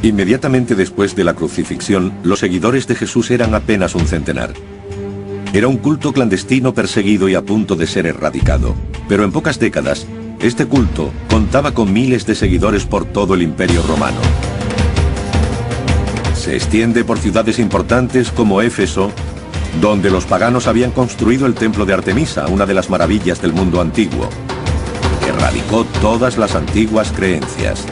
Inmediatamente después de la crucifixión, los seguidores de Jesús eran apenas un centenar. Era un culto clandestino perseguido y a punto de ser erradicado. Pero en pocas décadas, este culto contaba con miles de seguidores por todo el Imperio Romano. Se extiende por ciudades importantes como Éfeso, donde los paganos habían construido el templo de Artemisa, una de las maravillas del mundo antiguo. Erradicó todas las antiguas creencias.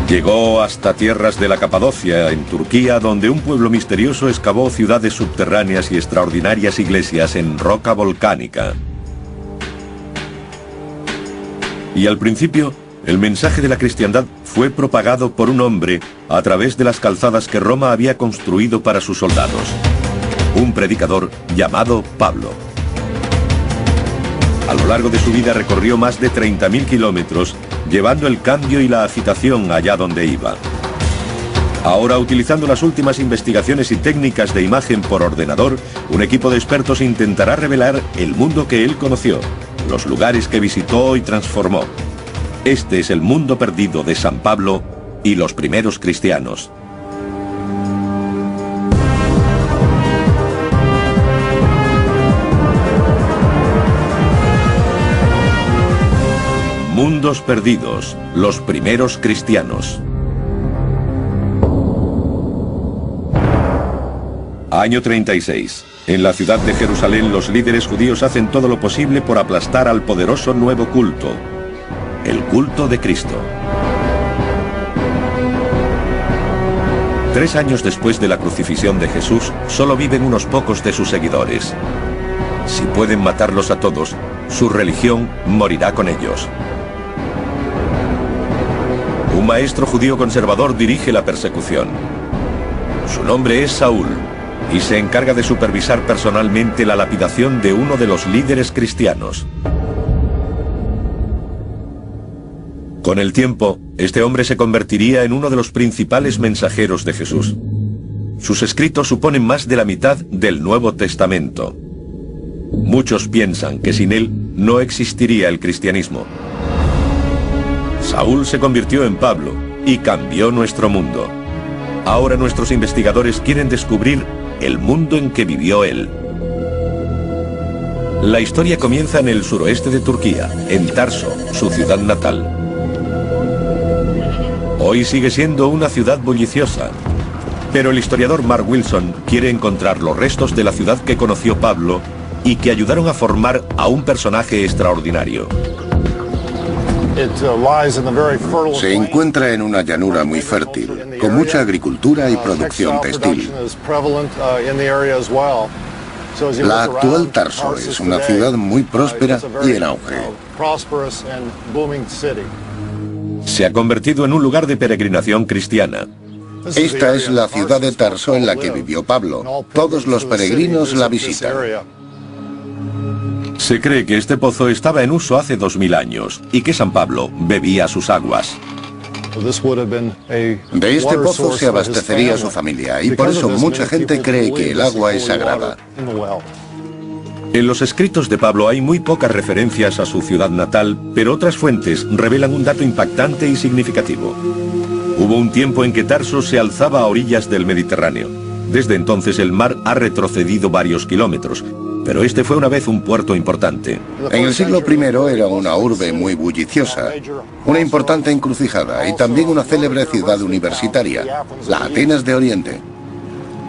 Llegó hasta tierras de la Capadocia, en Turquía, donde un pueblo misterioso excavó ciudades subterráneas y extraordinarias iglesias en roca volcánica. Y al principio, el mensaje de la cristiandad fue propagado por un hombre a través de las calzadas que Roma había construido para sus soldados. Un predicador llamado Pablo. A lo largo de su vida recorrió más de 30.000 kilómetros, llevando el cambio y la agitación allá donde iba. Ahora, utilizando las últimas investigaciones y técnicas de imagen por ordenador, un equipo de expertos intentará revelar el mundo que él conoció, los lugares que visitó y transformó. Este es el mundo perdido de San Pablo y los primeros cristianos. Mundos perdidos, los primeros cristianos. Año 36. En la ciudad de Jerusalén, los líderes judíos hacen todo lo posible por aplastar al poderoso nuevo culto, el culto de Cristo. 3 años después de la crucifixión de Jesús, solo viven unos pocos de sus seguidores. Si pueden matarlos a todos, su religión morirá con ellos. Un maestro judío conservador dirige la persecución. Su nombre es Saúl, y se encarga de supervisar personalmente la lapidación de uno de los líderes cristianos. Con el tiempo, este hombre se convertiría en uno de los principales mensajeros de Jesús. Sus escritos suponen más de la mitad del Nuevo Testamento. Muchos piensan que sin él no existiría el cristianismo. Saúl se convirtió en Pablo y cambió nuestro mundo. Ahora nuestros investigadores quieren descubrir el mundo en que vivió él. La historia comienza en el suroeste de Turquía, en Tarso, su ciudad natal. Hoy sigue siendo una ciudad bulliciosa, pero el historiador Mark Wilson quiere encontrar los restos de la ciudad que conoció Pablo y que ayudaron a formar a un personaje extraordinario. Se encuentra en una llanura muy fértil, con mucha agricultura y producción textil. La actual Tarso es una ciudad muy próspera y en auge. Se ha convertido en un lugar de peregrinación cristiana. Esta es la ciudad de Tarso en la que vivió Pablo. Todos los peregrinos la visitan. Se cree que este pozo estaba en uso hace 2000 años y que San Pablo bebía sus aguas. De este pozo se abastecería su familia y por eso mucha gente cree que el agua es sagrada. En los escritos de Pablo hay muy pocas referencias a su ciudad natal, pero otras fuentes revelan un dato impactante y significativo. Hubo un tiempo en que Tarso se alzaba a orillas del Mediterráneo. Desde entonces el mar ha retrocedido varios kilómetros, pero este fue una vez un puerto importante. En el siglo I era una urbe muy bulliciosa, una importante encrucijada y también una célebre ciudad universitaria, la Atenas de Oriente.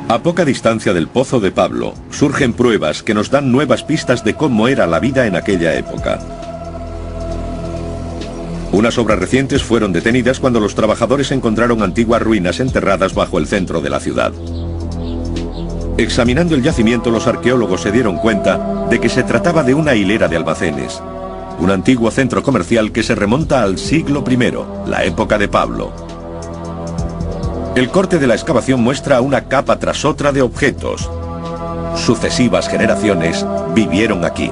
A poca distancia del pozo de Pablo, surgen pruebas que nos dan nuevas pistas de cómo era la vida en aquella época. Unas obras recientes fueron detenidas cuando los trabajadores encontraron antiguas ruinas enterradas bajo el centro de la ciudad. Examinando el yacimiento, los arqueólogos se dieron cuenta de que se trataba de una hilera de almacenes, un antiguo centro comercial que se remonta al siglo I, la época de Pablo. El corte de la excavación muestra una capa tras otra de objetos. Sucesivas generaciones vivieron aquí.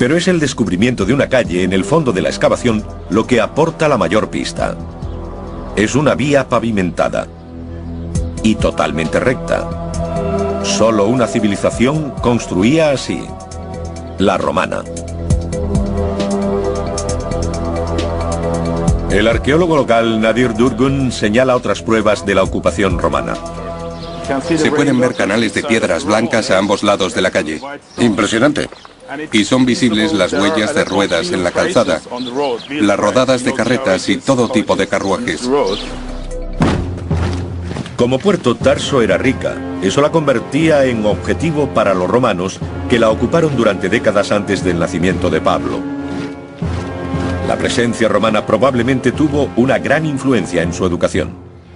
Pero es el descubrimiento de una calle en el fondo de la excavación lo que aporta la mayor pista. Es una vía pavimentada y totalmente recta. Solo una civilización construía así, la romana. El arqueólogo local Nadir Durgun señala otras pruebas de la ocupación romana. Se pueden ver canales de piedras blancas a ambos lados de la calle. Impresionante. Y son visibles las huellas de ruedas en la calzada, las rodadas de carretas y todo tipo de carruajes. Como puerto, Tarso era rica. Eso la convertía en objetivo para los romanos, que la ocuparon durante décadas antes del nacimiento de Pablo. La presencia romana probablemente tuvo una gran influencia en su educación.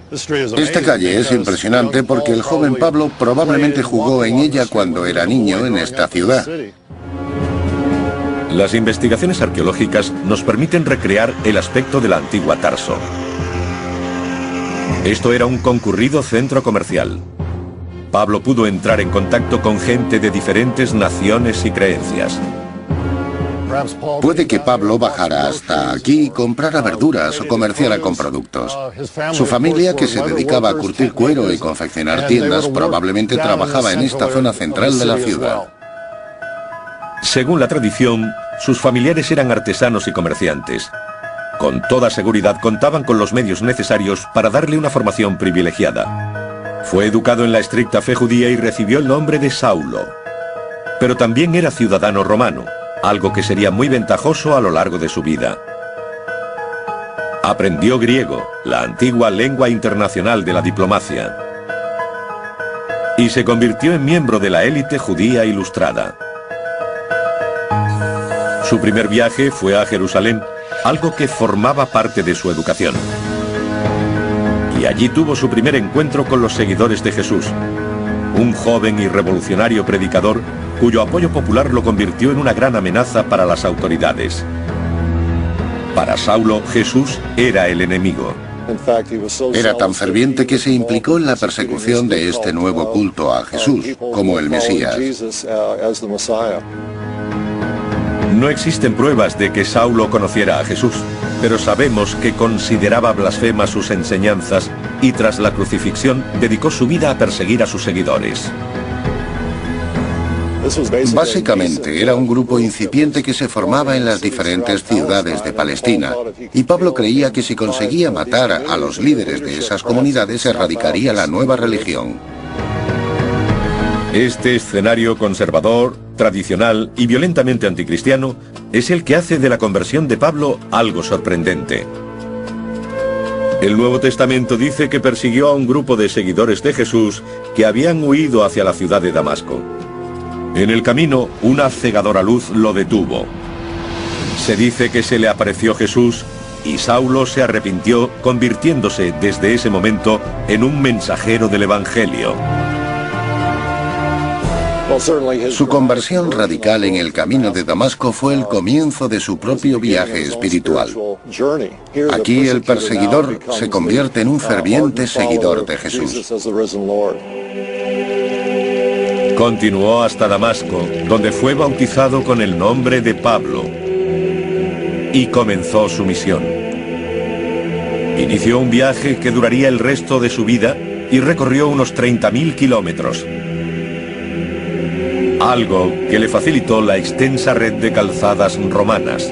Esta calle es impresionante porque el joven Pablo probablemente jugó en ella cuando era niño en esta ciudad. Las investigaciones arqueológicas nos permiten recrear el aspecto de la antigua Tarso. Esto era un concurrido centro comercial. Pablo pudo entrar en contacto con gente de diferentes naciones y creencias. Puede que Pablo bajara hasta aquí y comprara verduras o comerciara con productos. Su familia, que se dedicaba a curtir cuero y confeccionar tiendas, probablemente trabajaba en esta zona central de la ciudad. Según la tradición, sus familiares eran artesanos y comerciantes. Con toda seguridad contaban con los medios necesarios para darle una formación privilegiada. Fue educado en la estricta fe judía y recibió el nombre de Saulo. Pero también era ciudadano romano, algo que sería muy ventajoso a lo largo de su vida. Aprendió griego, la antigua lengua internacional de la diplomacia, y se convirtió en miembro de la élite judía ilustrada. Su primer viaje fue a Jerusalén, algo que formaba parte de su educación. Y allí tuvo su primer encuentro con los seguidores de Jesús, un joven y revolucionario predicador cuyo apoyo popular lo convirtió en una gran amenaza para las autoridades. Para Saulo, Jesús era el enemigo. Era tan ferviente que se implicó en la persecución de este nuevo culto a Jesús como el Mesías. No existen pruebas de que Saulo conociera a Jesús, pero sabemos que consideraba blasfemas sus enseñanzas y tras la crucifixión dedicó su vida a perseguir a sus seguidores. Básicamente era un grupo incipiente que se formaba en las diferentes ciudades de Palestina, y Pablo creía que si conseguía matar a los líderes de esas comunidades erradicaría la nueva religión. Este escenario conservador, tradicional y violentamente anticristiano es el que hace de la conversión de Pablo algo sorprendente. El Nuevo Testamento dice que persiguió a un grupo de seguidores de Jesús que habían huido hacia la ciudad de Damasco. En el camino, una cegadora luz lo detuvo. Se dice que se le apareció Jesús y Saulo se arrepintió, convirtiéndose desde ese momento en un mensajero del Evangelio. Su conversión radical en el camino de Damasco fue el comienzo de su propio viaje espiritual. Aquí el perseguidor se convierte en un ferviente seguidor de Jesús. Continuó hasta Damasco, donde fue bautizado con el nombre de Pablo y comenzó su misión. Inició un viaje que duraría el resto de su vida y recorrió unos 30.000 kilómetros. Algo que le facilitó la extensa red de calzadas romanas.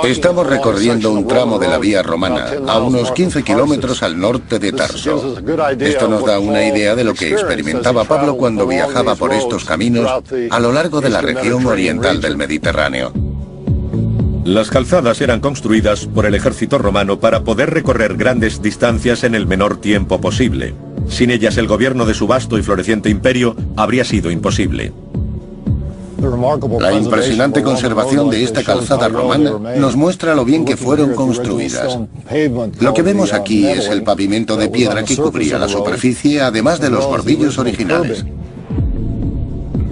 Estamos recorriendo un tramo de la vía romana, a unos 15 kilómetros al norte de Tarso. Esto nos da una idea de lo que experimentaba Pablo cuando viajaba por estos caminos a lo largo de la región oriental del Mediterráneo. Las calzadas eran construidas por el ejército romano para poder recorrer grandes distancias en el menor tiempo posible. Sin ellas, el gobierno de su vasto y floreciente imperio habría sido imposible. La impresionante conservación de esta calzada romana nos muestra lo bien que fueron construidas. Lo que vemos aquí es el pavimento de piedra que cubría la superficie, además de los bordillos originales.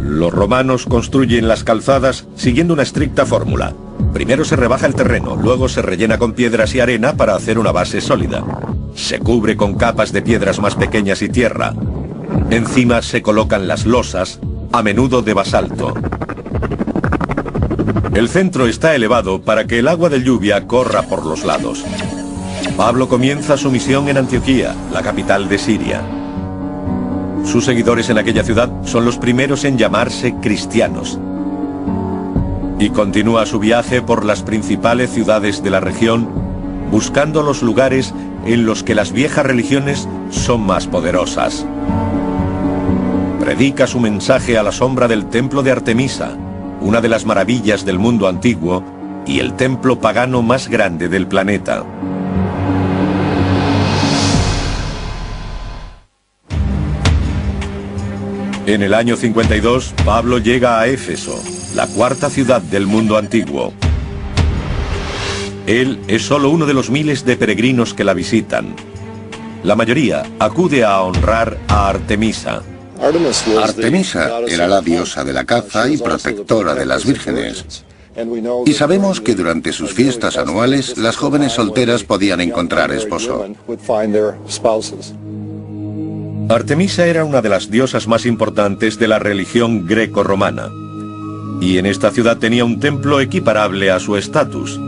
Los romanos construyen las calzadas siguiendo una estricta fórmula. Primero se rebaja el terreno, luego se rellena con piedras y arena para hacer una base sólida. Se cubre con capas de piedras más pequeñas y tierra. Encima se colocan las losas, a menudo de basalto. El centro está elevado para que el agua de lluvia corra por los lados. Pablo comienza su misión en Antioquía, la capital de Siria. Sus seguidores en aquella ciudad son los primeros en llamarse cristianos. Y continúa su viaje por las principales ciudades de la región, buscando los lugares en los que las viejas religiones son más poderosas. Predica su mensaje a la sombra del templo de Artemisa, una de las maravillas del mundo antiguo y el templo pagano más grande del planeta. En el año 52, Pablo llega a Éfeso, la cuarta ciudad del mundo antiguo. Él es solo uno de los miles de peregrinos que la visitan. La mayoría acude a honrar a Artemisa. Artemisa era la diosa de la caza y protectora de las vírgenes. Y sabemos que durante sus fiestas anuales, las jóvenes solteras podían encontrar esposo. Artemisa era una de las diosas más importantes de la religión greco-romana. Y en esta ciudad tenía un templo equiparable a su estatus.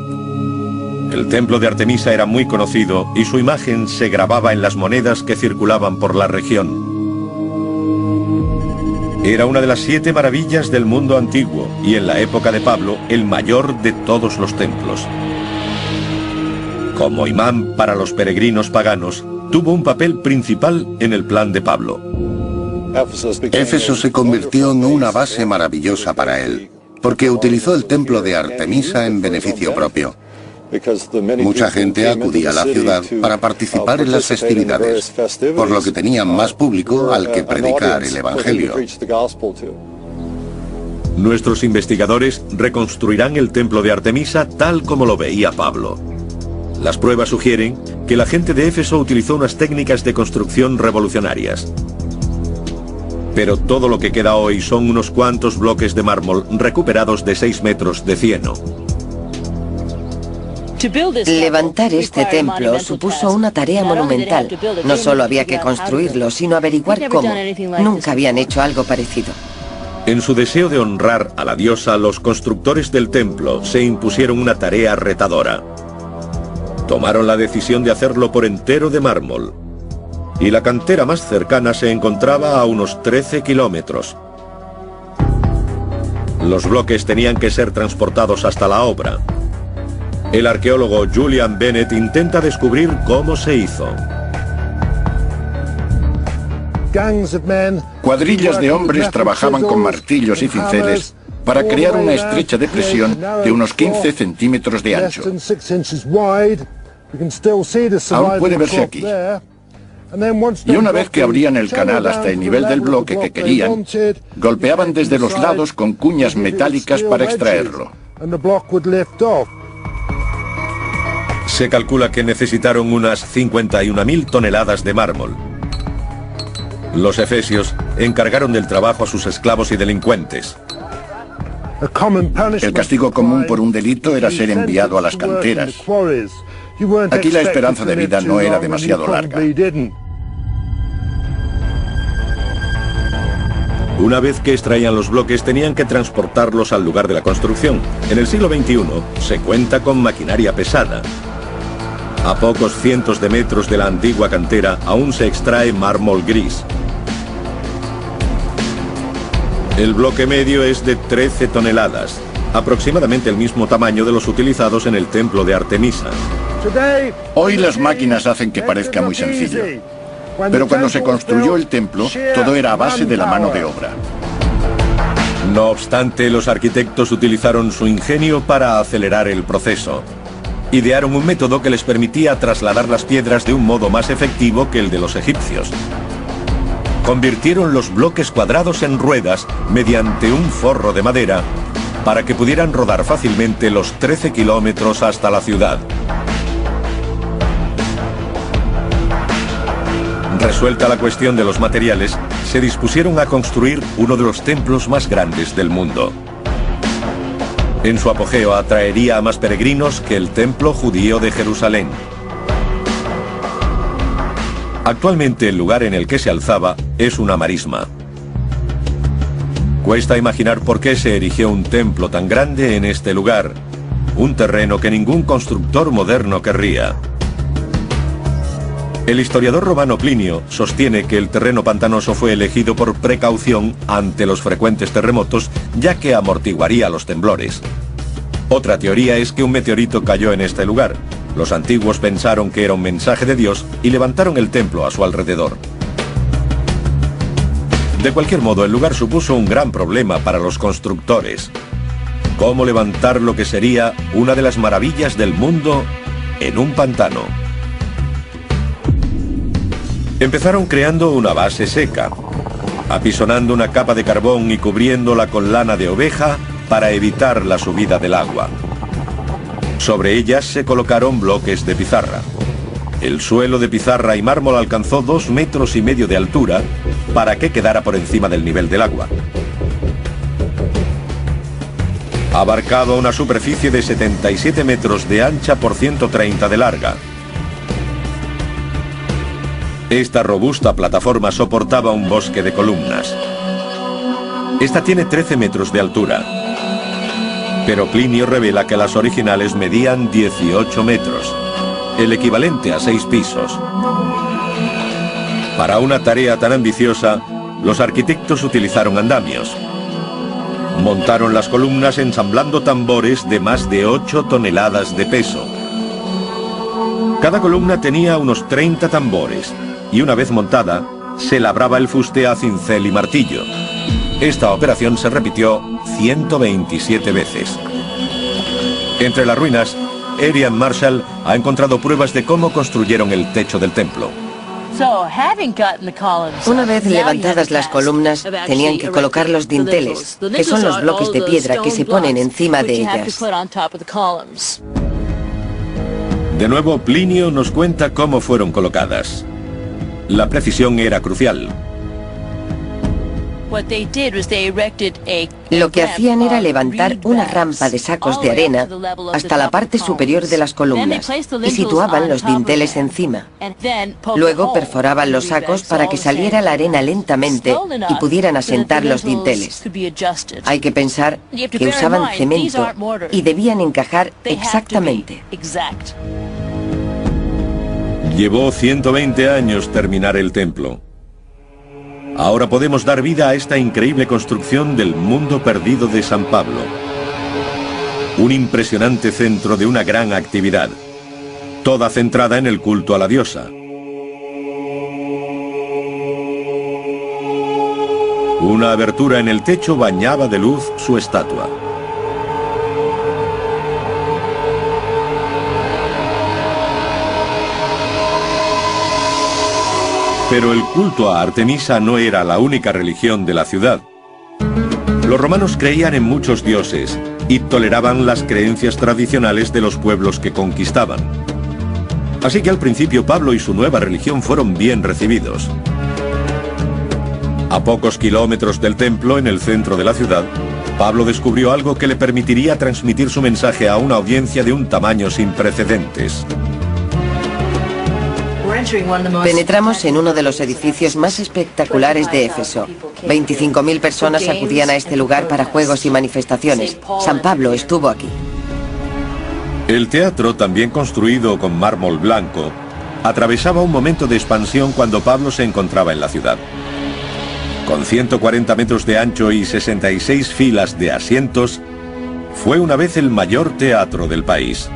El templo de Artemisa era muy conocido y su imagen se grababa en las monedas que circulaban por la región. Era una de las 7 maravillas del mundo antiguo y en la época de Pablo el mayor de todos los templos. Como imán para los peregrinos paganos, tuvo un papel principal en el plan de Pablo. Éfeso se convirtió en una base maravillosa para él, porque utilizó el templo de Artemisa en beneficio propio. Mucha gente acudía a la ciudad para participar en las festividades, por lo que tenían más público al que predicar el Evangelio. Nuestros investigadores reconstruirán el templo de Artemisa tal como lo veía Pablo. Las pruebas sugieren que la gente de Éfeso utilizó unas técnicas de construcción revolucionarias. Pero todo lo que queda hoy son unos cuantos bloques de mármol recuperados de 6 metros de cieno. Levantar este templo supuso una tarea monumental. No solo había que construirlo, sino averiguar cómo. Nunca habían hecho algo parecido. En su deseo de honrar a la diosa, los constructores del templo se impusieron una tarea retadora. Tomaron la decisión de hacerlo por entero de mármol. Y la cantera más cercana se encontraba a unos 13 kilómetros. Los bloques tenían que ser transportados hasta la obra. El arqueólogo Julian Bennett intenta descubrir cómo se hizo. Cuadrillas de hombres trabajaban con martillos y cinceles para crear una estrecha depresión de unos 15 centímetros de ancho. Aún puede verse aquí. Y una vez que abrían el canal hasta el nivel del bloque que querían, golpeaban desde los lados con cuñas metálicas para extraerlo. Se calcula que necesitaron unas 51.000 toneladas de mármol. Los efesios encargaron del trabajo a sus esclavos y delincuentes. El castigo común por un delito era ser enviado a las canteras. Aquí la esperanza de vida no era demasiado larga. Una vez que extraían los bloques, tenían que transportarlos al lugar de la construcción. En el siglo XXI se cuenta con maquinaria pesada. A pocos cientos de metros de la antigua cantera aún se extrae mármol gris. El bloque medio es de 13 toneladas, aproximadamente el mismo tamaño de los utilizados en el templo de Artemisa. Hoy las máquinas hacen que parezca muy sencillo, pero cuando se construyó el templo, todo era a base de la mano de obra. No obstante, los arquitectos utilizaron su ingenio para acelerar el proceso. Idearon un método que les permitía trasladar las piedras de un modo más efectivo que el de los egipcios. Convirtieron los bloques cuadrados en ruedas mediante un forro de madera para que pudieran rodar fácilmente los 13 kilómetros hasta la ciudad. Resuelta la cuestión de los materiales, se dispusieron a construir uno de los templos más grandes del mundo. En su apogeo atraería a más peregrinos que el templo judío de Jerusalén. Actualmente el lugar en el que se alzaba es una marisma. Cuesta imaginar por qué se erigió un templo tan grande en este lugar, un terreno que ningún constructor moderno querría. El historiador romano Plinio sostiene que el terreno pantanoso fue elegido por precaución ante los frecuentes terremotos, ya que amortiguaría los temblores. Otra teoría es que un meteorito cayó en este lugar. Los antiguos pensaron que era un mensaje de Dios y levantaron el templo a su alrededor. De cualquier modo, el lugar supuso un gran problema para los constructores. ¿Cómo levantar lo que sería una de las maravillas del mundo en un pantano? Empezaron creando una base seca, apisonando una capa de carbón y cubriéndola con lana de oveja para evitar la subida del agua. Sobre ellas se colocaron bloques de pizarra. El suelo de pizarra y mármol alcanzó 2,5 metros de altura para que quedara por encima del nivel del agua. Abarcaba una superficie de 77 metros de ancha por 130 de larga. Esta robusta plataforma soportaba un bosque de columnas. Esta tiene 13 metros de altura, pero Plinio revela que las originales medían 18 metros, el equivalente a 6 pisos. Para una tarea tan ambiciosa, los arquitectos utilizaron andamios. Montaron las columnas ensamblando tambores de más de 8 toneladas de peso. Cada columna tenía unos 30 tambores, y una vez montada, se labraba el fuste a cincel y martillo. Esta operación se repitió 127 veces. Entre las ruinas, Adrian Marshall ha encontrado pruebas de cómo construyeron el techo del templo. Una vez levantadas las columnas, tenían que colocar los dinteles, que son los bloques de piedra que se ponen encima de ellas. De nuevo, Plinio nos cuenta cómo fueron colocadas. La precisión era crucial. Lo que hacían era levantar una rampa de sacos de arena hasta la parte superior de las columnas y situaban los dinteles encima. Luego perforaban los sacos para que saliera la arena lentamente y pudieran asentar los dinteles. Hay que pensar que usaban cemento y debían encajar exactamente. Llevó 120 años terminar el templo. Ahora podemos dar vida a esta increíble construcción del mundo perdido de San Pablo. Un impresionante centro de una gran actividad, toda centrada en el culto a la diosa. Una abertura en el techo bañaba de luz su estatua. Pero el culto a Artemisa no era la única religión de la ciudad. Los romanos creían en muchos dioses y toleraban las creencias tradicionales de los pueblos que conquistaban. Así que al principio Pablo y su nueva religión fueron bien recibidos. A pocos kilómetros del templo, en el centro de la ciudad, Pablo descubrió algo que le permitiría transmitir su mensaje a una audiencia de un tamaño sin precedentes. Penetramos en uno de los edificios más espectaculares de Éfeso. 25.000 personas acudían a este lugar para juegos y manifestaciones. San Pablo estuvo aquí. El teatro, también construido con mármol blanco, atravesaba un momento de expansión cuando Pablo se encontraba en la ciudad. Con 140 metros de ancho y 66 filas de asientos, fue una vez el mayor teatro del país.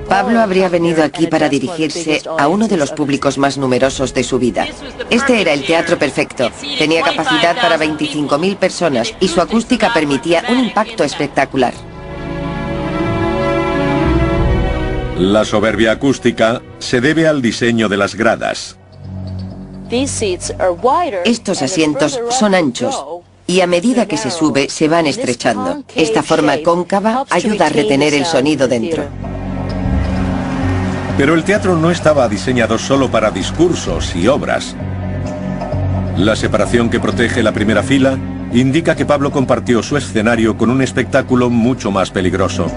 Pablo habría venido aquí para dirigirse a uno de los públicos más numerosos de su vida. Este era el teatro perfecto. Tenía capacidad para 25.000 personas y su acústica permitía un impacto espectacular. La soberbia acústica se debe al diseño de las gradas. Estos asientos son anchos y a medida que se sube se van estrechando. Esta forma cóncava ayuda a retener el sonido dentro. Pero el teatro no estaba diseñado solo para discursos y obras. La separación que protege la primera fila indica que Pablo compartió su escenario con un espectáculo mucho más peligroso.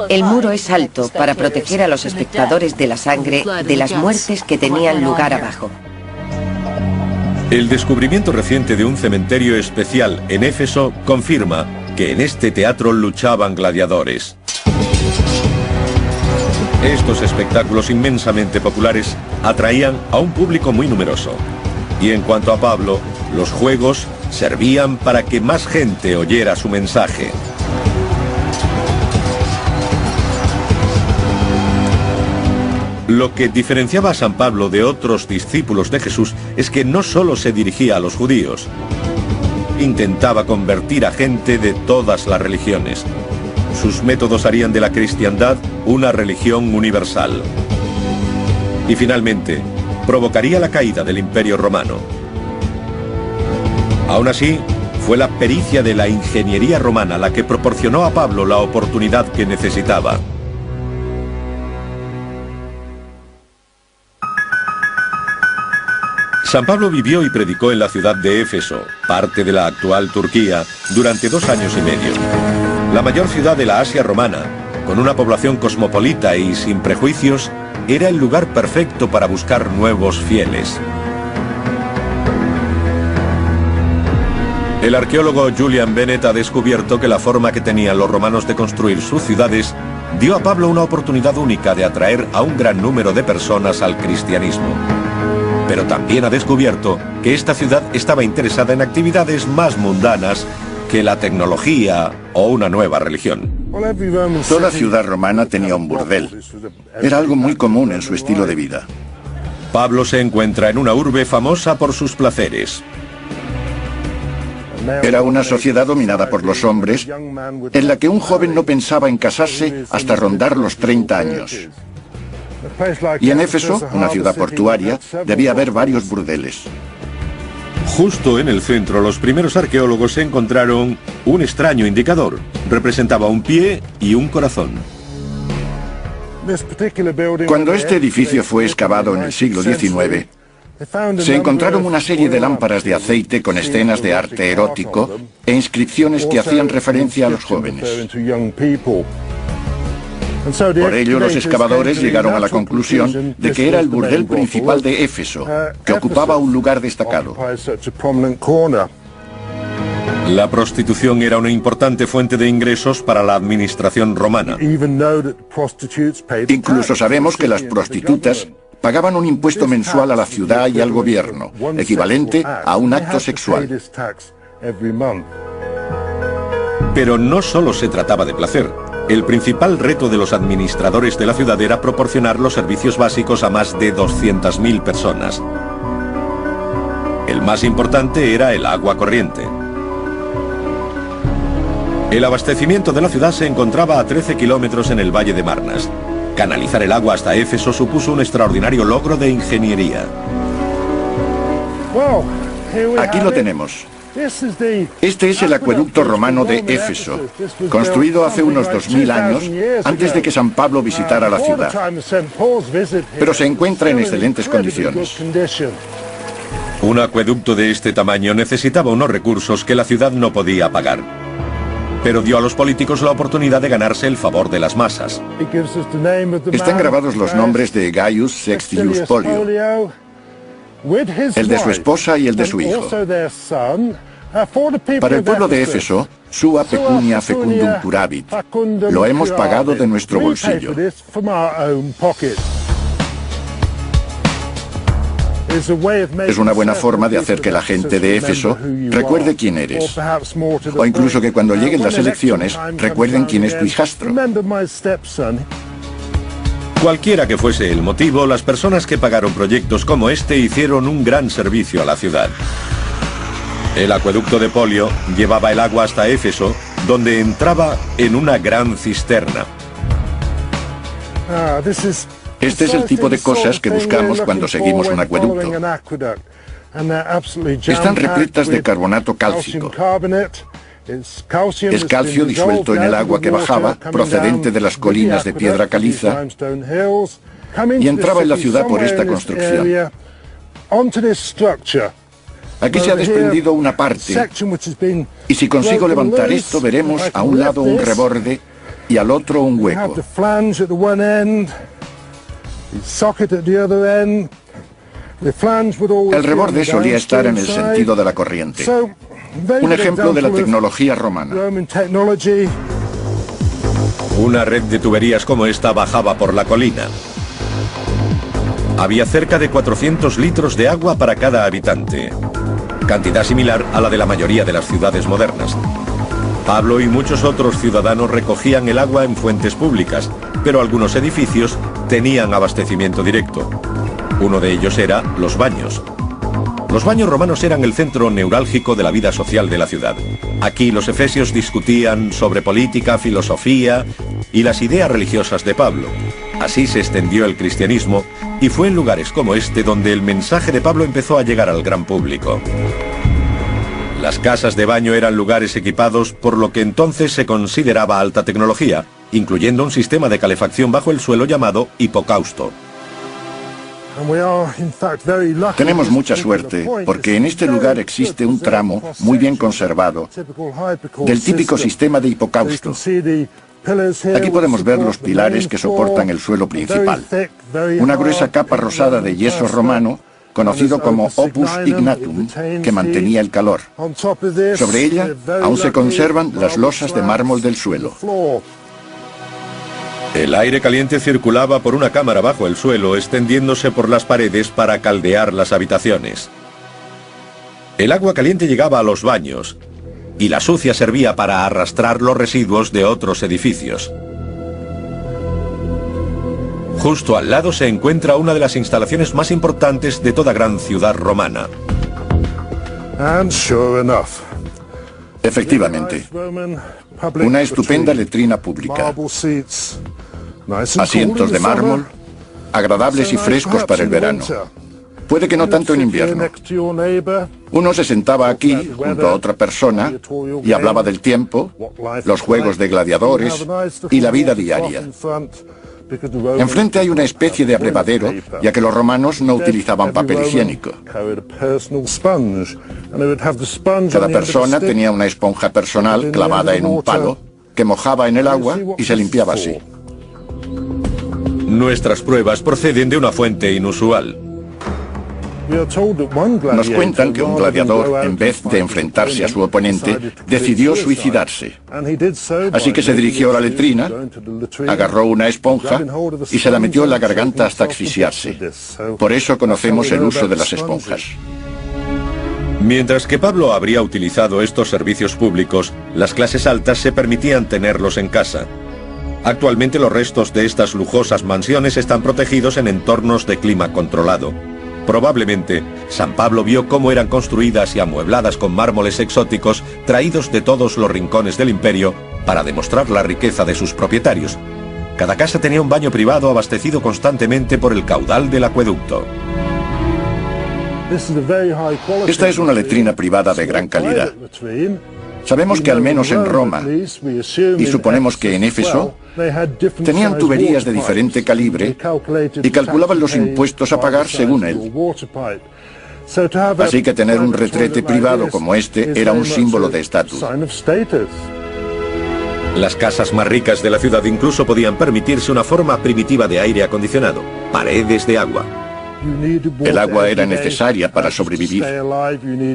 El muro es alto para proteger a los espectadores de la sangre de las muertes que tenían lugar abajo. El descubrimiento reciente de un cementerio especial en Éfeso confirma que en este teatro luchaban gladiadores. Estos espectáculos inmensamente populares atraían a un público muy numeroso. Y en cuanto a Pablo, los juegos servían para que más gente oyera su mensaje. Lo que diferenciaba a San Pablo de otros discípulos de Jesús es que no solo se dirigía a los judíos, intentaba convertir a gente de todas las religiones. Sus métodos harían de la cristiandad una religión universal. Y finalmente, provocaría la caída del Imperio Romano. Aún así, fue la pericia de la ingeniería romana la que proporcionó a Pablo la oportunidad que necesitaba. San Pablo vivió y predicó en la ciudad de Éfeso, parte de la actual Turquía, durante 2 años y medio. La mayor ciudad de la Asia romana, con una población cosmopolita y sin prejuicios, era el lugar perfecto para buscar nuevos fieles. El arqueólogo Julian Bennett ha descubierto que la forma que tenían los romanos de construir sus ciudades dio a Pablo una oportunidad única de atraer a un gran número de personas al cristianismo. Pero también ha descubierto que esta ciudad estaba interesada en actividades más mundanas que la tecnología o una nueva religión. Toda ciudad romana tenía un burdel. Era algo muy común en su estilo de vida. Pablo se encuentra en una urbe famosa por sus placeres. Era una sociedad dominada por los hombres, en la que un joven no pensaba en casarse hasta rondar los 30 años. Y en Éfeso, una ciudad portuaria, debía haber varios burdeles. Justo en el centro, los primeros arqueólogos encontraron un extraño indicador. Representaba un pie y un corazón. Cuando este edificio fue excavado en el siglo XIX, se encontraron una serie de lámparas de aceite con escenas de arte erótico e inscripciones que hacían referencia a los jóvenes. Por ello, los excavadores llegaron a la conclusión de que era el burdel principal de Éfeso, que ocupaba un lugar destacado. La prostitución era una importante fuente de ingresos para la administración romana. Incluso sabemos que las prostitutas pagaban un impuesto mensual a la ciudad y al gobierno, equivalente a un acto sexual. Pero no solo se trataba de placer. El principal reto de los administradores de la ciudad era proporcionar los servicios básicos a más de 200.000 personas. El más importante era el agua corriente. El abastecimiento de la ciudad se encontraba a 13 kilómetros en el valle de Marnas. Canalizar el agua hasta Éfeso supuso un extraordinario logro de ingeniería. Aquí lo tenemos. Este es el acueducto romano de Éfeso, construido hace unos 2000 años, antes de que San Pablo visitara la ciudad. Pero se encuentra en excelentes condiciones. Un acueducto de este tamaño necesitaba unos recursos que la ciudad no podía pagar. Pero dio a los políticos la oportunidad de ganarse el favor de las masas. Están grabados los nombres de Gaius Sextius Polio, el de su esposa y el de su hijo. Para el pueblo de Éfeso, sua pecunia fecundum curabit. Lo hemos pagado de nuestro bolsillo. Es una buena forma de hacer que la gente de Éfeso recuerde quién eres. O incluso que cuando lleguen las elecciones, recuerden quién es tu hijastro. Cualquiera que fuese el motivo, las personas que pagaron proyectos como este hicieron un gran servicio a la ciudad. El acueducto de Polio llevaba el agua hasta Éfeso, donde entraba en una gran cisterna. Este es el tipo de cosas que buscamos cuando seguimos un acueducto. Están repletas de carbonato cálcico. Es calcio disuelto en el agua que bajaba, procedente de las colinas de piedra caliza, y entraba en la ciudad por esta construcción. Aquí se ha desprendido una parte, y si consigo levantar esto, veremos a un lado un reborde y al otro un hueco. El reborde solía estar en el sentido de la corriente. Un ejemplo de la tecnología romana. Una red de tuberías como esta bajaba por la colina. Había cerca de 400 litros de agua para cada habitante, cantidad similar a la de la mayoría de las ciudades modernas. Pablo y muchos otros ciudadanos recogían el agua en fuentes públicas, pero algunos edificios tenían abastecimiento directo. Uno de ellos era los baños. Los baños romanos eran el centro neurálgico de la vida social de la ciudad. Aquí los efesios discutían sobre política, filosofía y las ideas religiosas de Pablo. Así se extendió el cristianismo y fue en lugares como este donde el mensaje de Pablo empezó a llegar al gran público. Las casas de baño eran lugares equipados por lo que entonces se consideraba alta tecnología, incluyendo un sistema de calefacción bajo el suelo llamado hipocausto. Tenemos mucha suerte porque en este lugar existe un tramo muy bien conservado del típico sistema de hipocausto. Aquí podemos ver los pilares que soportan el suelo principal. Una gruesa capa rosada de yeso romano, conocido como opus ignatum, que mantenía el calor. Sobre ella aún se conservan las losas de mármol del suelo. El aire caliente circulaba por una cámara bajo el suelo, extendiéndose por las paredes para caldear las habitaciones. El agua caliente llegaba a los baños, y la sucia servía para arrastrar los residuos de otros edificios. Justo al lado se encuentra una de las instalaciones más importantes de toda gran ciudad romana. Efectivamente, una estupenda letrina pública. Asientos de mármol, agradables y frescos para el verano. Puede que no tanto en invierno. Uno se sentaba aquí junto a otra persona y hablaba del tiempo, los juegos de gladiadores y la vida diaria. Enfrente hay una especie de abrevadero, ya que los romanos no utilizaban papel higiénico. Cada persona tenía una esponja personal clavada en un palo, que mojaba en el agua y se limpiaba así. Nuestras pruebas proceden de una fuente inusual. Nos cuentan que un gladiador, en vez de enfrentarse a su oponente, decidió suicidarse. Así que se dirigió a la letrina, agarró una esponja y se la metió en la garganta hasta asfixiarse. Por eso conocemos el uso de las esponjas. Mientras que Pablo habría utilizado estos servicios públicos, las clases altas se permitían tenerlos en casa. Actualmente los restos de estas lujosas mansiones están protegidos en entornos de clima controlado. Probablemente, San Pablo vio cómo eran construidas y amuebladas con mármoles exóticos traídos de todos los rincones del imperio para demostrar la riqueza de sus propietarios. Cada casa tenía un baño privado abastecido constantemente por el caudal del acueducto. Esta es una letrina privada de gran calidad. Sabemos que al menos en Roma, y suponemos que en Éfeso, tenían tuberías de diferente calibre y calculaban los impuestos a pagar según él. Así que tener un retrete privado como este era un símbolo de estatus. Las casas más ricas de la ciudad incluso podían permitirse una forma primitiva de aire acondicionado, paredes de agua. El agua era necesaria para sobrevivir,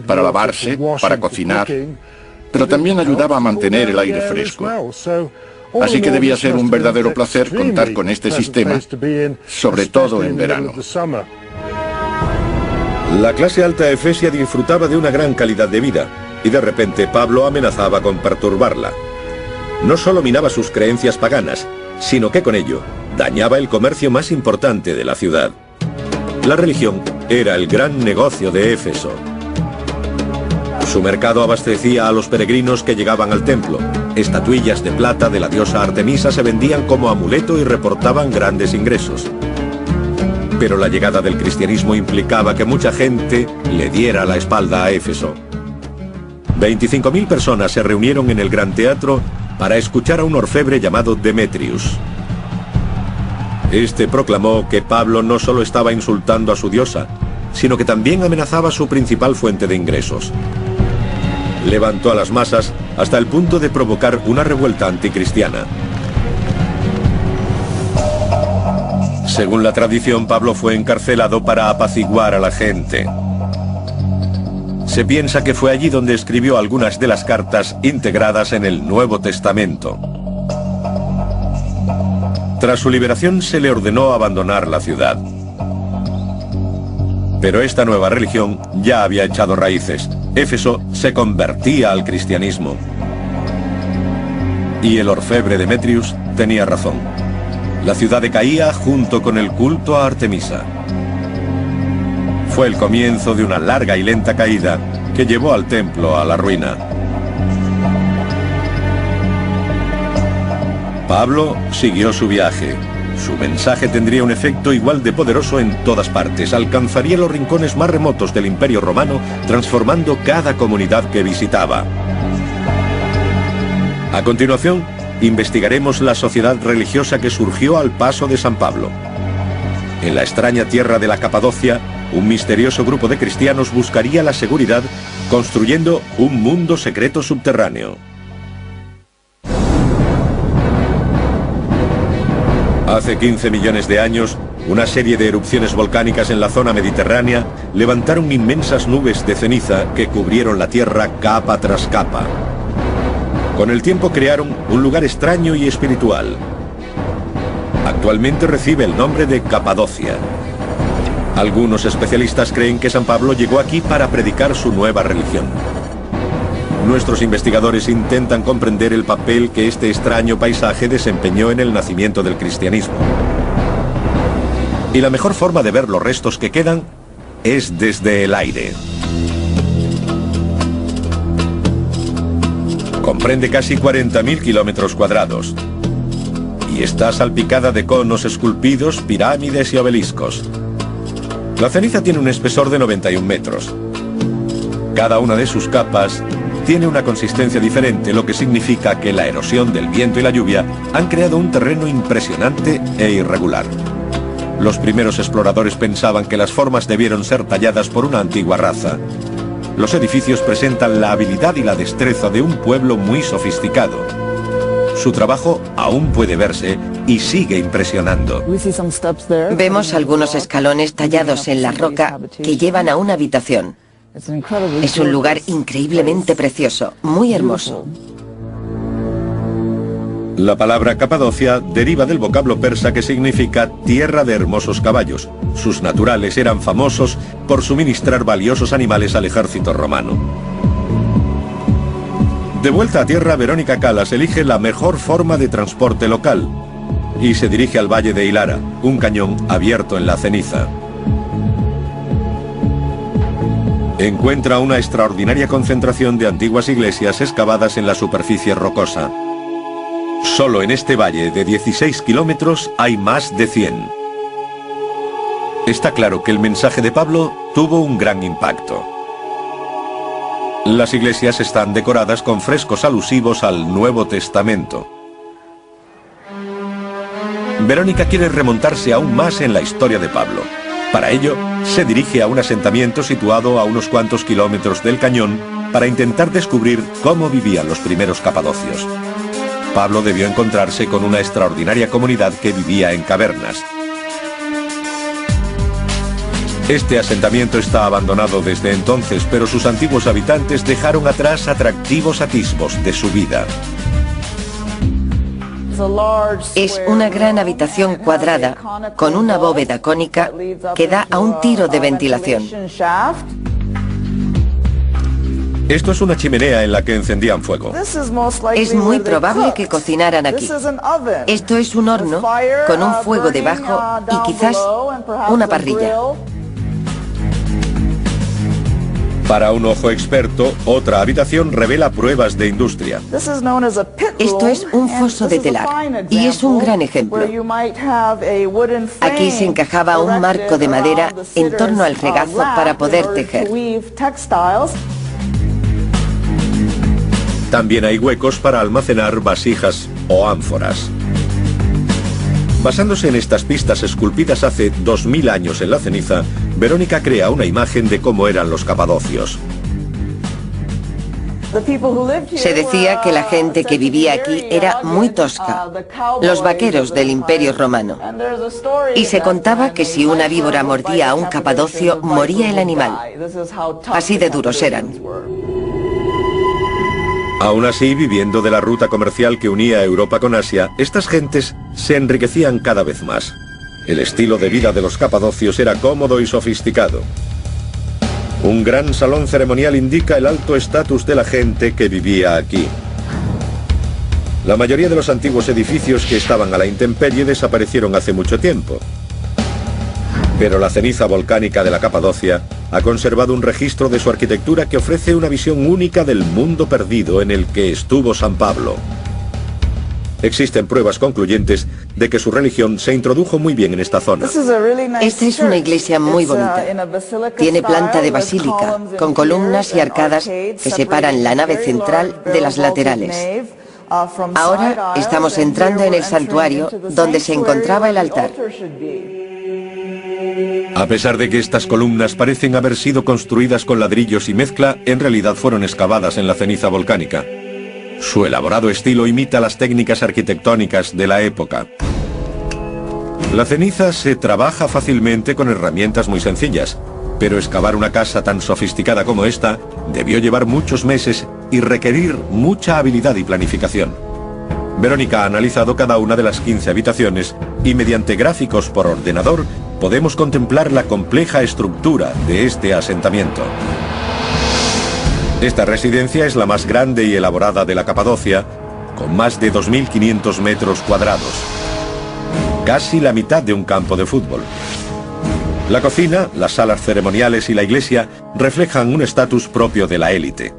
para lavarse, para cocinar, pero también ayudaba a mantener el aire fresco. Así que debía ser un verdadero placer contar con este sistema, sobre todo en verano. La clase alta efesia disfrutaba de una gran calidad de vida, y de repente Pablo amenazaba con perturbarla. No solo minaba sus creencias paganas, sino que con ello dañaba el comercio más importante de la ciudad. La religión era el gran negocio de Éfeso. Su mercado abastecía a los peregrinos que llegaban al templo. Estatuillas de plata de la diosa Artemisa se vendían como amuleto y reportaban grandes ingresos. Pero la llegada del cristianismo implicaba que mucha gente le diera la espalda a Éfeso. 25.000 personas se reunieron en el gran teatro para escuchar a un orfebre llamado Demetrius. Este proclamó que Pablo no solo estaba insultando a su diosa, sino que también amenazaba su principal fuente de ingresos. Levantó a las masas hasta el punto de provocar una revuelta anticristiana. Según la tradición, Pablo fue encarcelado para apaciguar a la gente. Se piensa que fue allí donde escribió algunas de las cartas integradas en el Nuevo Testamento. Tras su liberación se le ordenó abandonar la ciudad. Pero esta nueva religión ya había echado raíces. Éfeso se convertía al cristianismo. Y el orfebre Demetrius tenía razón. La ciudad decaía junto con el culto a Artemisa. Fue el comienzo de una larga y lenta caída que llevó al templo a la ruina. Pablo siguió su viaje. Su mensaje tendría un efecto igual de poderoso en todas partes. Alcanzaría los rincones más remotos del Imperio Romano, transformando cada comunidad que visitaba. A continuación, investigaremos la sociedad religiosa que surgió al paso de San Pablo. En la extraña tierra de la Capadocia, un misterioso grupo de cristianos buscaría la seguridad construyendo un mundo secreto subterráneo. Hace 15 millones de años, una serie de erupciones volcánicas en la zona mediterránea levantaron inmensas nubes de ceniza que cubrieron la Tierra capa tras capa. Con el tiempo crearon un lugar extraño y espiritual. Actualmente recibe el nombre de Capadocia. Algunos especialistas creen que San Pablo llegó aquí para predicar su nueva religión. Nuestros investigadores intentan comprender el papel que este extraño paisaje desempeñó en el nacimiento del cristianismo. Y la mejor forma de ver los restos que quedan es desde el aire. Comprende casi 40.000 kilómetros cuadrados y está salpicada de conos esculpidos, pirámides y obeliscos. La ceniza tiene un espesor de 91 metros. Cada una de sus capas tiene una consistencia diferente, lo que significa que la erosión del viento y la lluvia han creado un terreno impresionante e irregular. Los primeros exploradores pensaban que las formas debieron ser talladas por una antigua raza. Los edificios presentan la habilidad y la destreza de un pueblo muy sofisticado. Su trabajo aún puede verse y sigue impresionando. Vemos algunos escalones tallados en la roca que llevan a una habitación. Es un lugar increíblemente precioso, muy hermoso. La palabra Capadocia deriva del vocablo persa que significa tierra de hermosos caballos. Sus naturales eran famosos por suministrar valiosos animales al ejército romano. De vuelta a tierra, Verónica Calas elige la mejor forma de transporte local y se dirige al valle de Hilara, un cañón abierto en la ceniza. Encuentra una extraordinaria concentración de antiguas iglesias excavadas en la superficie rocosa. Solo en este valle de 16 kilómetros hay más de 100. Está claro que el mensaje de Pablo tuvo un gran impacto. Las iglesias están decoradas con frescos alusivos al Nuevo Testamento. Verónica quiere remontarse aún más en la historia de Pablo. Para ello, se dirige a un asentamiento situado a unos cuantos kilómetros del cañón para intentar descubrir cómo vivían los primeros capadocios. Pablo debió encontrarse con una extraordinaria comunidad que vivía en cavernas. Este asentamiento está abandonado desde entonces, pero sus antiguos habitantes dejaron atrás atractivos atisbos de su vida. Es una gran habitación cuadrada con una bóveda cónica que da a un tiro de ventilación. Esto es una chimenea en la que encendían fuego. Es muy probable que cocinaran aquí. Esto es un horno con un fuego debajo y quizás una parrilla. Para un ojo experto, otra habitación revela pruebas de industria. Esto es un foso de telar y es un gran ejemplo. Aquí se encajaba un marco de madera en torno al regazo para poder tejer. También hay huecos para almacenar vasijas o ánforas. Basándose en estas pistas esculpidas hace 2000 años en la ceniza, Verónica crea una imagen de cómo eran los capadocios. Se decía que la gente que vivía aquí era muy tosca, los vaqueros del Imperio Romano. Y se contaba que si una víbora mordía a un capadocio, moría el animal. Así de duros eran. Aún así, viviendo de la ruta comercial que unía Europa con Asia, estas gentes se enriquecían cada vez más. El estilo de vida de los capadocios era cómodo y sofisticado. Un gran salón ceremonial indica el alto estatus de la gente que vivía aquí. La mayoría de los antiguos edificios que estaban a la intemperie desaparecieron hace mucho tiempo. Pero la ceniza volcánica de la Capadocia ha conservado un registro de su arquitectura que ofrece una visión única del mundo perdido en el que estuvo San Pablo. Existen pruebas concluyentes de que su religión se introdujo muy bien en esta zona. Esta es una iglesia muy bonita. Tiene planta de basílica, con columnas y arcadas que separan la nave central de las laterales. Ahora estamos entrando en el santuario donde se encontraba el altar. A pesar de que estas columnas parecen haber sido construidas con ladrillos y mezcla, en realidad fueron excavadas en la ceniza volcánica. Su elaborado estilo imita las técnicas arquitectónicas de la época. La ceniza se trabaja fácilmente con herramientas muy sencillas, pero excavar una casa tan sofisticada como esta debió llevar muchos meses y requerir mucha habilidad y planificación. Verónica ha analizado cada una de las 15 habitaciones y mediante gráficos por ordenador podemos contemplar la compleja estructura de este asentamiento. Esta residencia es la más grande y elaborada de la Capadocia, con más de 2.500 metros cuadrados. Casi la mitad de un campo de fútbol. La cocina, las salas ceremoniales y la iglesia reflejan un estatus propio de la élite.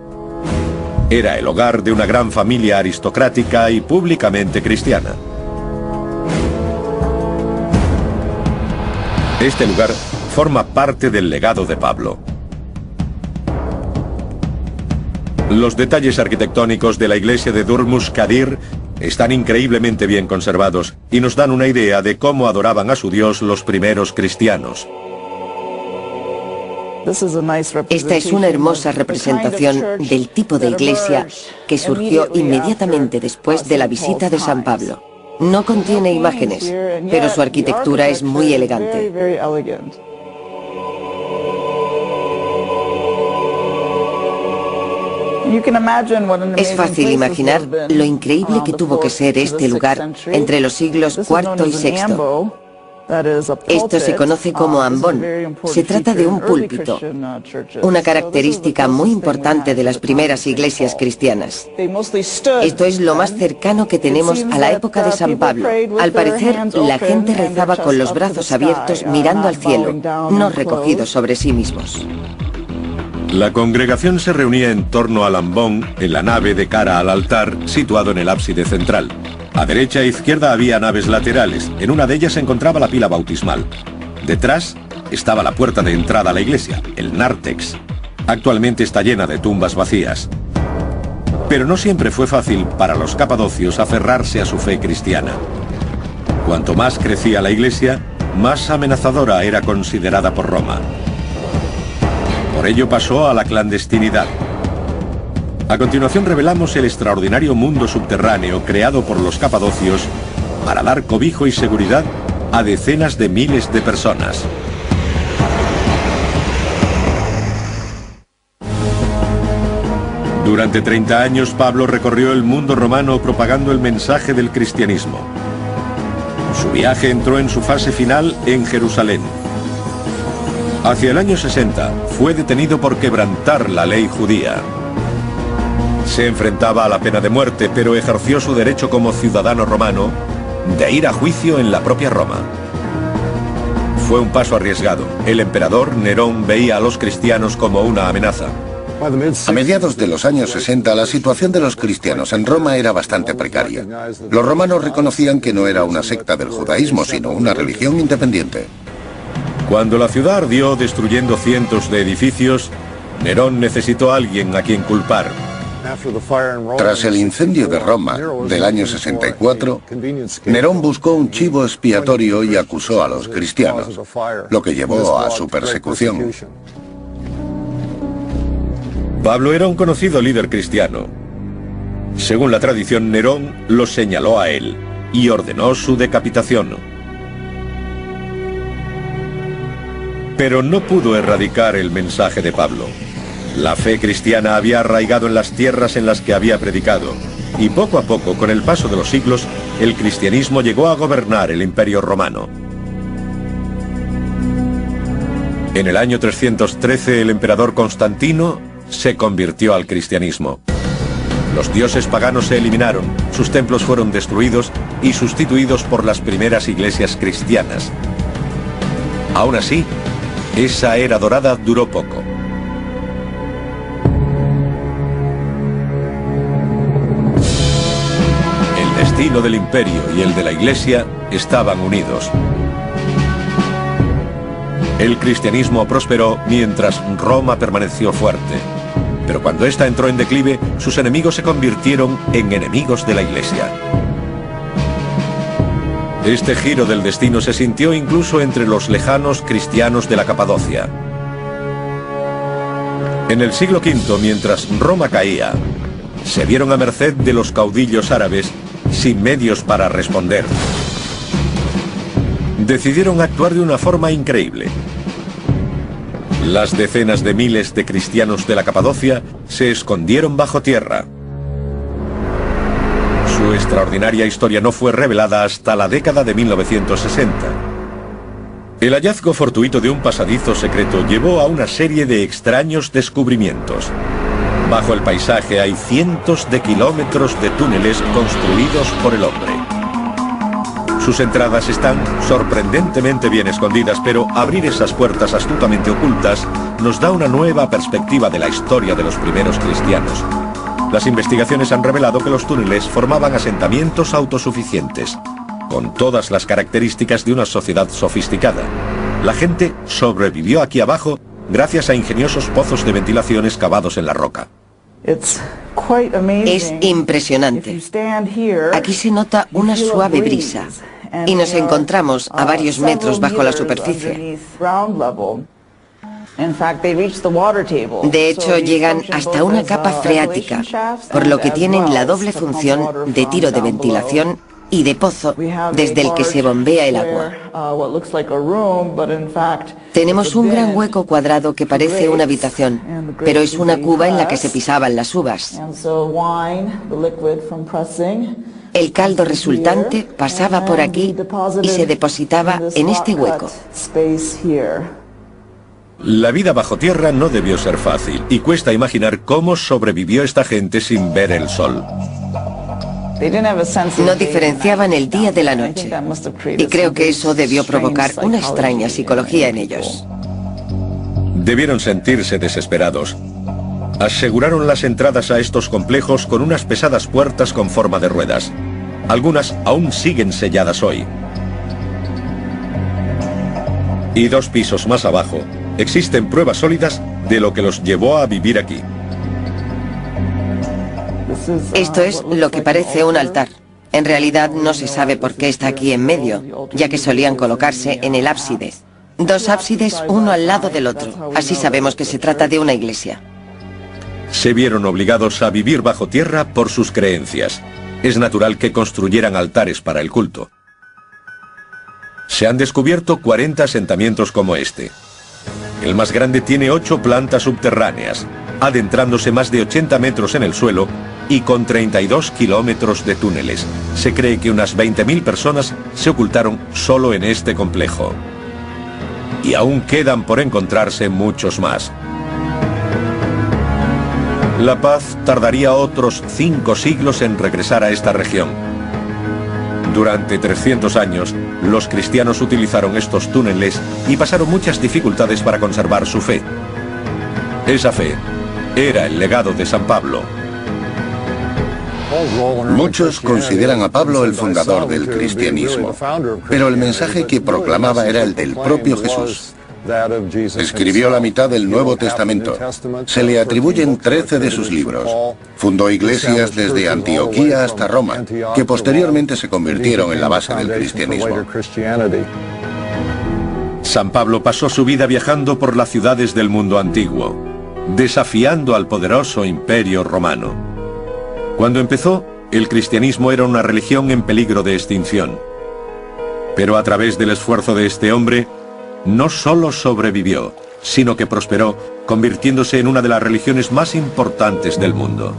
Era el hogar de una gran familia aristocrática y públicamente cristiana. Este lugar forma parte del legado de Pablo. Los detalles arquitectónicos de la iglesia de Durmus Kadir están increíblemente bien conservados y nos dan una idea de cómo adoraban a su Dios los primeros cristianos. Esta es una hermosa representación del tipo de iglesia que surgió inmediatamente después de la visita de San Pablo. No contiene imágenes, pero su arquitectura es muy elegante. Es fácil imaginar lo increíble que tuvo que ser este lugar entre los siglos IV y VI. Esto se conoce como ambón. Se trata de un púlpito, una característica muy importante de las primeras iglesias cristianas. Esto es lo más cercano que tenemos a la época de San Pablo. Al parecer, la gente rezaba con los brazos abiertos mirando al cielo, no recogidos sobre sí mismos. La congregación se reunía en torno al ambón, en la nave de cara al altar, situado en el ábside central. A derecha e izquierda había naves laterales. En una de ellas se encontraba la pila bautismal. Detrás estaba la puerta de entrada a la iglesia, el nártex. Actualmente está llena de tumbas vacías. Pero no siempre fue fácil para los capadocios aferrarse a su fe cristiana. Cuanto más crecía la iglesia, más amenazadora era considerada por Roma. Por ello pasó a la clandestinidad. A continuación revelamos el extraordinario mundo subterráneo creado por los capadocios para dar cobijo y seguridad a decenas de miles de personas. Durante 30 años Pablo recorrió el mundo romano propagando el mensaje del cristianismo. Su viaje entró en su fase final en Jerusalén. Hacia el año 60 fue detenido por quebrantar la ley judía. Se enfrentaba a la pena de muerte, pero ejerció su derecho como ciudadano romano de ir a juicio en la propia Roma. Fue un paso arriesgado. El emperador Nerón veía a los cristianos como una amenaza. A mediados de los años 60, la situación de los cristianos en Roma era bastante precaria. Los romanos reconocían que no era una secta del judaísmo, sino una religión independiente. Cuando la ciudad ardió destruyendo cientos de edificios, Nerón necesitó a alguien a quien culpar. Tras el incendio de Roma del año 64, Nerón buscó un chivo expiatorio y acusó a los cristianos, lo que llevó a su persecución. Pablo era un conocido líder cristiano. Según la tradición, Nerón lo señaló a él y ordenó su decapitación. Pero no pudo erradicar el mensaje de Pablo. La fe cristiana había arraigado en las tierras en las que había predicado, y poco a poco, con el paso de los siglos, el cristianismo llegó a gobernar el Imperio Romano. En el año 313, el emperador Constantino se convirtió al cristianismo. Los dioses paganos se eliminaron, sus templos fueron destruidos y sustituidos por las primeras iglesias cristianas. Aún así, esa era dorada duró poco. El destino del imperio y el de la iglesia estaban unidos. El cristianismo prosperó mientras Roma permaneció fuerte. Pero cuando ésta entró en declive, sus enemigos se convirtieron en enemigos de la iglesia. Este giro del destino se sintió incluso entre los lejanos cristianos de la Capadocia. En el siglo V, mientras Roma caía, se vieron a merced de los caudillos árabes sin medios para responder. Decidieron actuar de una forma increíble. Las decenas de miles de cristianos de la Capadocia se escondieron bajo tierra. Su extraordinaria historia no fue revelada hasta la década de 1960. El hallazgo fortuito de un pasadizo secreto llevó a una serie de extraños descubrimientos. Bajo el paisaje hay cientos de kilómetros de túneles construidos por el hombre. Sus entradas están sorprendentemente bien escondidas, pero abrir esas puertas astutamente ocultas nos da una nueva perspectiva de la historia de los primeros cristianos. Las investigaciones han revelado que los túneles formaban asentamientos autosuficientes, con todas las características de una sociedad sofisticada. La gente sobrevivió aquí abajo gracias a ingeniosos pozos de ventilación excavados en la roca. Es impresionante. Aquí se nota una suave brisa y nos encontramos a varios metros bajo la superficie. De hecho, llegan hasta una capa freática, por lo que tienen la doble función de tiro de ventilación y de pozo desde el que se bombea el agua. Tenemos un gran hueco cuadrado que parece una habitación, pero es una cuba en la que se pisaban las uvas. El caldo resultante pasaba por aquí y se depositaba en este hueco. La vida bajo tierra no debió ser fácil y cuesta imaginar cómo sobrevivió esta gente sin ver el sol. No diferenciaban el día de la noche, y creo que eso debió provocar una extraña psicología en ellos. Debieron sentirse desesperados. Aseguraron las entradas a estos complejos con unas pesadas puertas con forma de ruedas. Algunas aún siguen selladas hoy. Y 2 pisos más abajo, existen pruebas sólidas de lo que los llevó a vivir aquí. Esto es lo que parece un altar. En realidad no se sabe por qué está aquí en medio, ya que solían colocarse en el ábside. 2 ábsides uno al lado del otro. Así sabemos que se trata de una iglesia. Se vieron obligados a vivir bajo tierra por sus creencias. Es natural que construyeran altares para el culto. Se han descubierto 40 asentamientos como este. El más grande tiene 8 plantas subterráneas, adentrándose más de 80 metros en el suelo y con 32 kilómetros de túneles. Se cree que unas 20.000 personas se ocultaron solo en este complejo. Y aún quedan por encontrarse muchos más. La paz tardaría otros 5 siglos en regresar a esta región. Durante 300 años, los cristianos utilizaron estos túneles y pasaron muchas dificultades para conservar su fe. Esa fe era el legado de San Pablo. Muchos consideran a Pablo el fundador del cristianismo, pero el mensaje que proclamaba era el del propio Jesús. Escribió la mitad del Nuevo Testamento. Se le atribuyen 13 de sus libros. Fundó iglesias desde Antioquía hasta Roma, que posteriormente se convirtieron en la base del cristianismo. San Pablo pasó su vida viajando por las ciudades del mundo antiguo, desafiando al poderoso imperio romano. Cuando empezó, el cristianismo era una religión en peligro de extinción. Pero a través del esfuerzo de este hombre, no solo sobrevivió, sino que prosperó, convirtiéndose en una de las religiones más importantes del mundo.